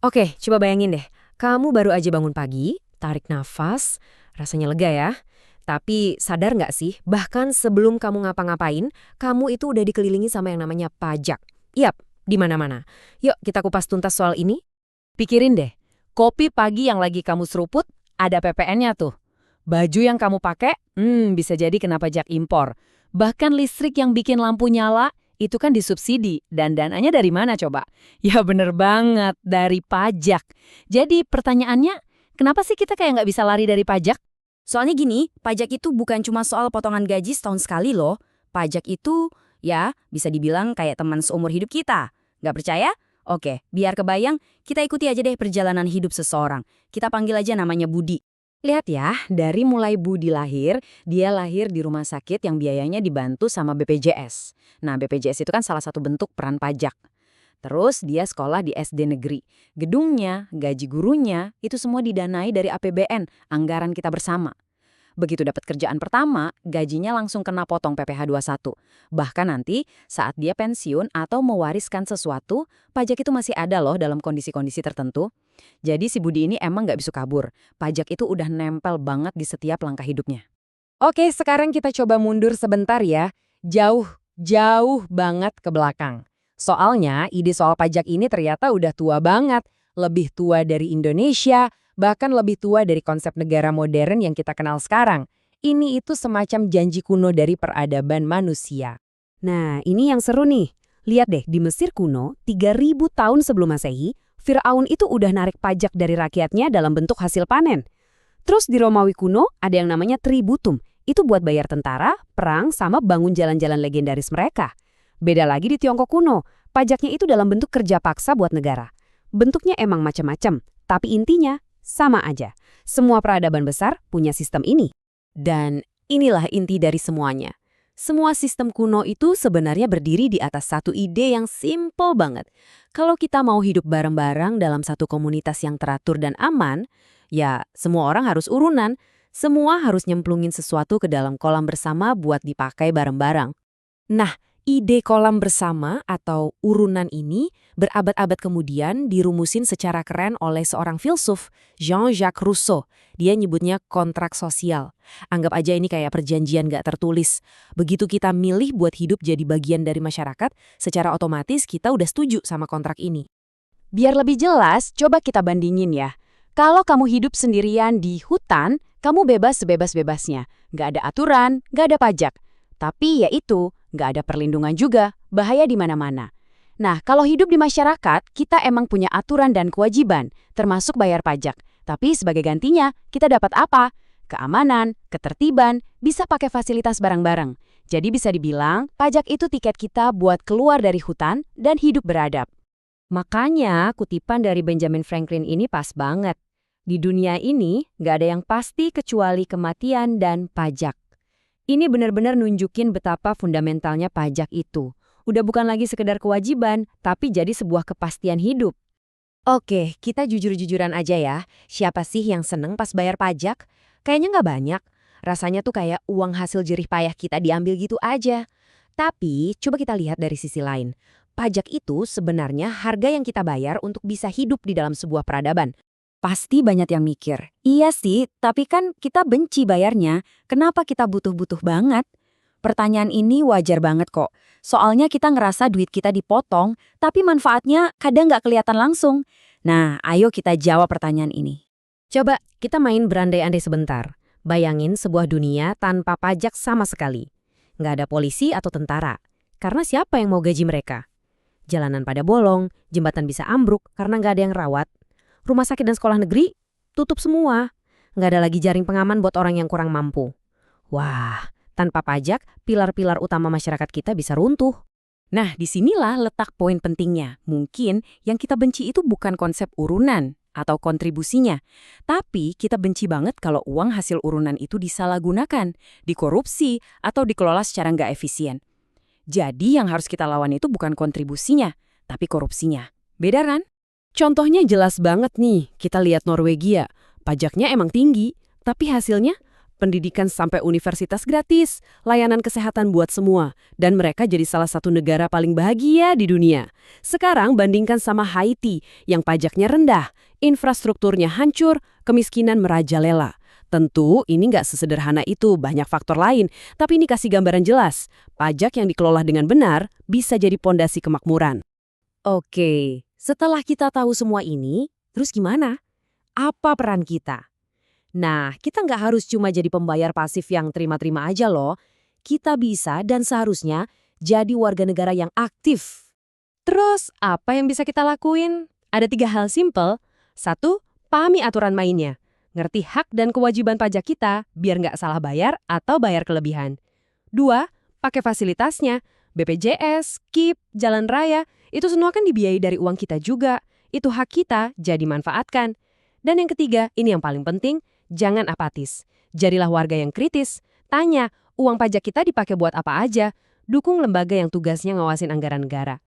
Oke, coba bayangin deh. Kamu baru aja bangun pagi, tarik nafas, rasanya lega ya. Tapi sadar nggak sih, bahkan sebelum kamu ngapa-ngapain, kamu itu udah dikelilingi sama yang namanya pajak. Yap, di mana-mana. Yuk kita kupas tuntas soal ini. Pikirin deh, kopi pagi yang lagi kamu seruput, ada PPN-nya tuh. Baju yang kamu pakai, bisa jadi kena pajak impor. Bahkan listrik yang bikin lampu nyala, itu kan disubsidi. Dan dananya dari mana coba? Ya bener banget, dari pajak. Jadi pertanyaannya, kenapa sih kita kayak nggak bisa lari dari pajak? Soalnya gini, pajak itu bukan cuma soal potongan gaji setahun sekali loh. Pajak itu, ya, bisa dibilang kayak teman seumur hidup kita. Nggak percaya? Oke, biar kebayang, kita ikuti aja deh perjalanan hidup seseorang. Kita panggil aja namanya Budi. Lihat ya, dari mulai Budi lahir, dia lahir di rumah sakit yang biayanya dibantu sama BPJS. Nah, BPJS itu kan salah satu bentuk peran pajak. Terus dia sekolah di SD negeri. Gedungnya, gaji gurunya, itu semua didanai dari APBN, anggaran kita bersama. Begitu dapat kerjaan pertama, gajinya langsung kena potong PPh 21. Bahkan nanti saat dia pensiun atau mewariskan sesuatu, pajak itu masih ada loh dalam kondisi-kondisi tertentu. Jadi si Budi ini emang nggak bisa kabur. Pajak itu udah nempel banget di setiap langkah hidupnya. Oke, sekarang kita coba mundur sebentar ya. Jauh banget ke belakang. Soalnya ide soal pajak ini ternyata udah tua banget. Lebih tua dari Indonesia, bahkan lebih tua dari konsep negara modern yang kita kenal sekarang. Ini itu semacam janji kuno dari peradaban manusia. Nah, ini yang seru nih. Lihat deh, di Mesir kuno, 3000 tahun sebelum Masehi, Firaun itu udah narik pajak dari rakyatnya dalam bentuk hasil panen. Terus di Romawi kuno, ada yang namanya tributum. Itu buat bayar tentara, perang, sama bangun jalan-jalan legendaris mereka. Beda lagi di Tiongkok kuno, pajaknya itu dalam bentuk kerja paksa buat negara. Bentuknya emang macam-macam, tapi intinya sama aja. Semua peradaban besar punya sistem ini. Dan inilah inti dari semuanya. Semua sistem kuno itu sebenarnya berdiri di atas satu ide yang simple banget. Kalau kita mau hidup bareng-bareng dalam satu komunitas yang teratur dan aman, ya semua orang harus urunan. Semua harus nyemplungin sesuatu ke dalam kolam bersama buat dipakai bareng-bareng. Nah, ide kolam bersama atau urunan ini berabad-abad kemudian dirumusin secara keren oleh seorang filsuf, Jean-Jacques Rousseau. Dia nyebutnya kontrak sosial. Anggap aja ini kayak perjanjian gak tertulis. Begitu kita milih buat hidup jadi bagian dari masyarakat, secara otomatis kita udah setuju sama kontrak ini. Biar lebih jelas, coba kita bandingin ya. Kalau kamu hidup sendirian di hutan, kamu bebas sebebas-bebasnya. Nggak ada aturan, nggak ada pajak. Tapi ya itu, nggak ada perlindungan juga, bahaya di mana-mana. Nah, kalau hidup di masyarakat, kita emang punya aturan dan kewajiban, termasuk bayar pajak. Tapi sebagai gantinya, kita dapat apa? Keamanan, ketertiban, bisa pakai fasilitas bareng-bareng. Jadi bisa dibilang, pajak itu tiket kita buat keluar dari hutan dan hidup beradab. Makanya kutipan dari Benjamin Franklin ini pas banget. Di dunia ini, nggak ada yang pasti kecuali kematian dan pajak. Ini benar-benar nunjukin betapa fundamentalnya pajak itu. Udah bukan lagi sekedar kewajiban, tapi jadi sebuah kepastian hidup. Oke, kita jujur-jujuran aja ya. Siapa sih yang seneng pas bayar pajak? Kayaknya nggak banyak. Rasanya tuh kayak uang hasil jerih payah kita diambil gitu aja. Tapi, coba kita lihat dari sisi lain. Pajak itu sebenarnya harga yang kita bayar untuk bisa hidup di dalam sebuah peradaban. Pasti banyak yang mikir, iya sih, tapi kan kita benci bayarnya, kenapa kita butuh-butuh banget? Pertanyaan ini wajar banget kok, soalnya kita ngerasa duit kita dipotong, tapi manfaatnya kadang nggak kelihatan langsung. Nah, ayo kita jawab pertanyaan ini. Coba kita main berandai-andai sebentar. Bayangin sebuah dunia tanpa pajak sama sekali. Nggak ada polisi atau tentara, karena siapa yang mau gaji mereka? Jalanan pada bolong, jembatan bisa ambruk karena nggak ada yang rawat. Rumah sakit dan sekolah negeri tutup semua. Nggak ada lagi jaring pengaman buat orang yang kurang mampu. Wah, tanpa pajak, pilar-pilar utama masyarakat kita bisa runtuh. Nah, disinilah letak poin pentingnya. Mungkin yang kita benci itu bukan konsep urunan atau kontribusinya. Tapi kita benci banget kalau uang hasil urunan itu disalahgunakan, dikorupsi, atau dikelola secara nggak efisien. Jadi yang harus kita lawan itu bukan kontribusinya, tapi korupsinya. Beda kan? Contohnya jelas banget nih, kita lihat Norwegia. Pajaknya emang tinggi, tapi hasilnya Pendidikan sampai universitas gratis, layanan kesehatan buat semua, dan mereka jadi salah satu negara paling bahagia di dunia. Sekarang bandingkan sama Haiti yang pajaknya rendah, infrastrukturnya hancur, kemiskinan merajalela. Tentu ini nggak sesederhana itu, banyak faktor lain, tapi ini kasih gambaran jelas. Pajak yang dikelola dengan benar bisa jadi pondasi kemakmuran. Oke, setelah kita tahu semua ini, terus gimana? Apa peran kita? Nah, kita nggak harus cuma jadi pembayar pasif yang terima-terima aja loh. Kita bisa dan seharusnya jadi warga negara yang aktif. Terus, apa yang bisa kita lakuin? Ada 3 hal simpel. 1, pahami aturan mainnya. Ngerti hak dan kewajiban pajak kita biar nggak salah bayar atau bayar kelebihan. 2, pakai fasilitasnya. BPJS, KIP, jalan raya, itu semua kan dibiayai dari uang kita juga. Itu hak kita, jadi manfaatkan. Dan yang ketiga, ini yang paling penting, jangan apatis. Jadilah warga yang kritis. Tanya, uang pajak kita dipakai buat apa aja? Dukung lembaga yang tugasnya ngawasin anggaran negara.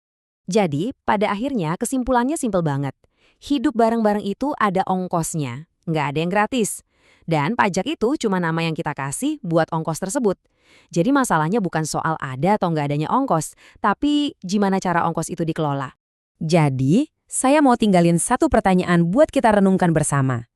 Jadi, pada akhirnya kesimpulannya simpel banget. Hidup bareng-bareng itu ada ongkosnya, nggak ada yang gratis. Dan pajak itu cuma nama yang kita kasih buat ongkos tersebut. Jadi masalahnya bukan soal ada atau nggak adanya ongkos, tapi gimana cara ongkos itu dikelola. Jadi, saya mau tinggalin satu pertanyaan buat kita renungkan bersama.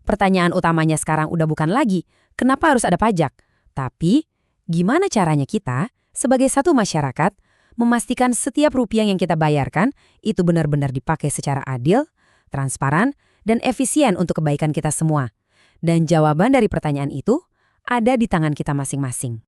Pertanyaan utamanya sekarang udah bukan lagi, kenapa harus ada pajak? Tapi, gimana caranya kita, sebagai satu masyarakat, memastikan setiap rupiah yang kita bayarkan itu benar-benar dipakai secara adil, transparan, dan efisien untuk kebaikan kita semua. Dan jawaban dari pertanyaan itu ada di tangan kita masing-masing.